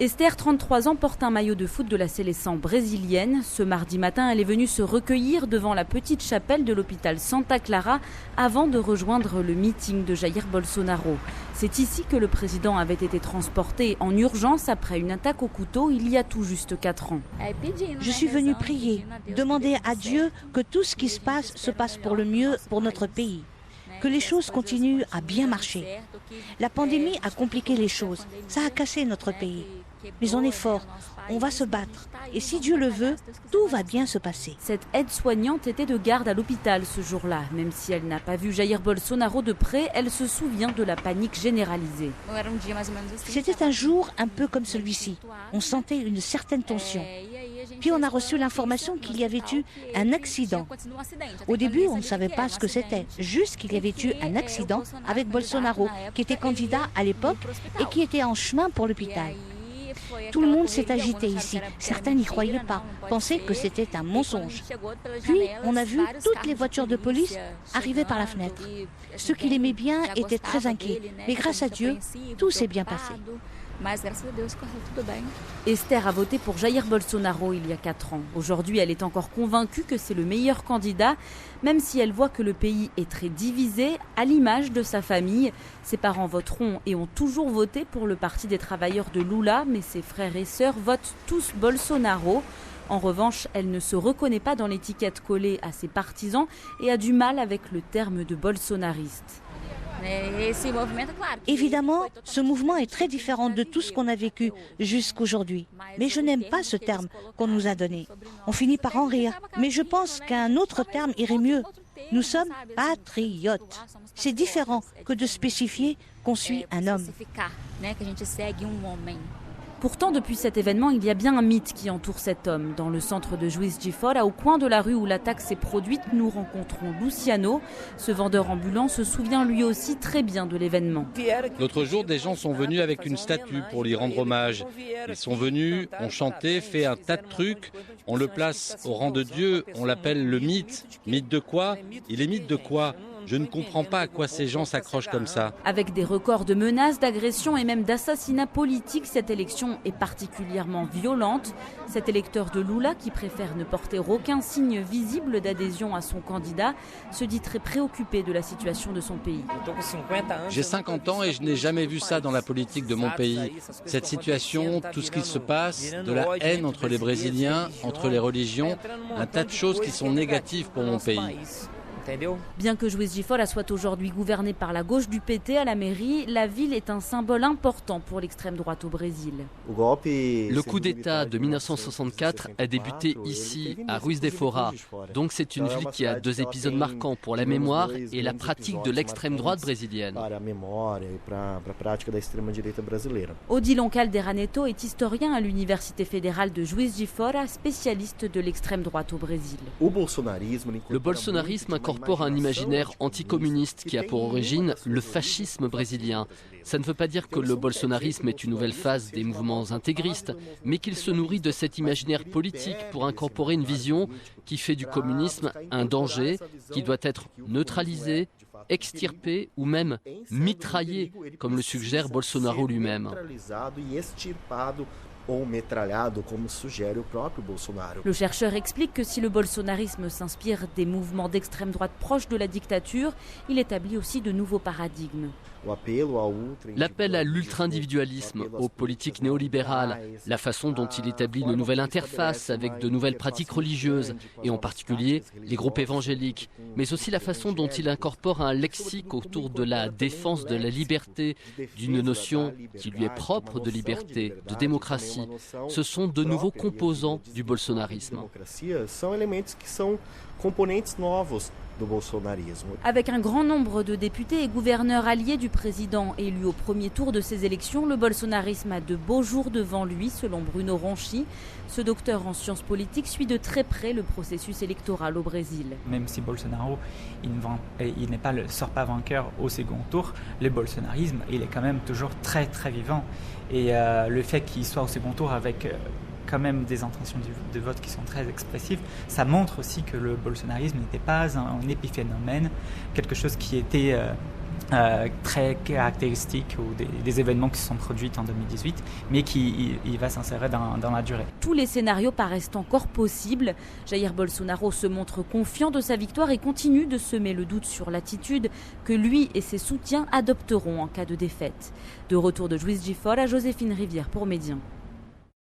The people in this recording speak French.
Esther, 33 ans, porte un maillot de foot de la Seleção brésilienne. Ce mardi matin, elle est venue se recueillir devant la petite chapelle de l'hôpital Santa Clara avant de rejoindre le meeting de Jair Bolsonaro. C'est ici que le président avait été transporté en urgence après une attaque au couteau il y a tout juste 4 ans. Je suis venue prier, demander à Dieu que tout ce qui se passe pour le mieux pour notre pays. Que les choses continuent à bien marcher. La pandémie a compliqué les choses, ça a cassé notre pays. Mais on est fort, on va se battre. Et si Dieu le veut, tout va bien se passer. Cette aide-soignante était de garde à l'hôpital ce jour-là. Même si elle n'a pas vu Jair Bolsonaro de près, elle se souvient de la panique généralisée. C'était un jour un peu comme celui-ci. On sentait une certaine tension. Puis on a reçu l'information qu'il y avait eu un accident. Au début, on ne savait pas ce que c'était, juste qu'il y avait eu un accident avec Bolsonaro, qui était candidat à l'époque et qui était en chemin pour l'hôpital. Tout le monde s'est agité ici. Certains n'y croyaient pas, pensaient que c'était un mensonge. Puis, on a vu toutes les voitures de police arriver par la fenêtre. Ceux qui l'aimaient bien étaient très inquiets. Mais grâce à Dieu, tout s'est bien passé. Esther a voté pour Jair Bolsonaro il y a 4 ans. Aujourd'hui, elle est encore convaincue que c'est le meilleur candidat, même si elle voit que le pays est très divisé, à l'image de sa famille. Ses parents voteront et ont toujours voté pour le Parti des travailleurs de Lula, mais ses frères et sœurs votent tous Bolsonaro. En revanche, elle ne se reconnaît pas dans l'étiquette collée à ses partisans et a du mal avec le terme de bolsonariste. Évidemment, ce mouvement est très différent de tout ce qu'on a vécu jusqu'aujourd'hui. Mais je n'aime pas ce terme qu'on nous a donné. On finit par en rire. Mais je pense qu'un autre terme irait mieux. Nous sommes patriotes. C'est différent que de spécifier qu'on suit un homme. Pourtant, depuis cet événement, il y a bien un mythe qui entoure cet homme. Dans le centre de Juiz de Fora, au coin de la rue où l'attaque s'est produite, nous rencontrons Luciano. Ce vendeur ambulant se souvient lui aussi très bien de l'événement. L'autre jour, des gens sont venus avec une statue pour lui rendre hommage. Ils sont venus, ont chanté, fait un tas de trucs. On le place au rang de Dieu, on l'appelle le mythe. Mythe de quoi? Il est mythe de quoi? Je ne comprends pas à quoi ces gens s'accrochent comme ça. Avec des records de menaces, d'agressions et même d'assassinats politiques, cette élection est particulièrement violente. Cet électeur de Lula, qui préfère ne porter aucun signe visible d'adhésion à son candidat, se dit très préoccupé de la situation de son pays. J'ai 50 ans et je n'ai jamais vu ça dans la politique de mon pays. Cette situation, tout ce qui se passe, de la haine entre les Brésiliens, entre les religions, un tas de choses qui sont négatives pour mon pays. Bien que Juiz de Fora soit aujourd'hui gouvernée par la gauche du PT à la mairie, la ville est un symbole important pour l'extrême droite au Brésil. Le coup d'État de 1964 a débuté ici, à Juiz de Fora. Donc c'est une ville qui a 2 épisodes marquants pour la mémoire et la pratique de l'extrême droite brésilienne. Odilon Caldeira Neto est historien à l'Université fédérale de Juiz de Fora, spécialiste de l'extrême droite au Brésil. Le bolsonarisme incorpore un imaginaire anticommuniste qui a pour origine le fascisme brésilien. Ça ne veut pas dire que le bolsonarisme est une nouvelle phase des mouvements intégristes, mais qu'il se nourrit de cet imaginaire politique pour incorporer une vision qui fait du communisme un danger, qui doit être neutralisé, extirpé ou même mitraillé, comme le suggère Bolsonaro lui-même. Le chercheur explique que si le bolsonarisme s'inspire des mouvements d'extrême droite proches de la dictature, il établit aussi de nouveaux paradigmes. L'appel à l'ultra-individualisme, aux politiques néolibérales, la façon dont il établit une nouvelle interface avec de nouvelles pratiques religieuses, et en particulier les groupes évangéliques, mais aussi la façon dont il incorpore un lexique autour de la défense de la liberté, d'une notion qui lui est propre de liberté, de démocratie. Ce sont de nouveaux composants du bolsonarisme. Avec un grand nombre de députés et gouverneurs alliés du président élu au premier tour de ces élections, le bolsonarisme a de beaux jours devant lui, selon Bruno Ronchi. Ce docteur en sciences politiques suit de très près le processus électoral au Brésil. Même si Bolsonaro sort pas vainqueur au second tour, le bolsonarisme il est quand même toujours très très vivant. Et le fait qu'il soit au second tour avec quand même des intentions de vote qui sont très expressives, ça montre aussi que le bolsonarisme n'était pas un épiphénomène, quelque chose qui était très caractéristiques ou des événements qui se sont produits en 2018, mais qui il va s'insérer dans la durée. Tous les scénarios paraissent encore possibles. Jair Bolsonaro se montre confiant de sa victoire et continue de semer le doute sur l'attitude que lui et ses soutiens adopteront en cas de défaite. De retour de Juiz de Fora, Joséphine Rivière pour Médian.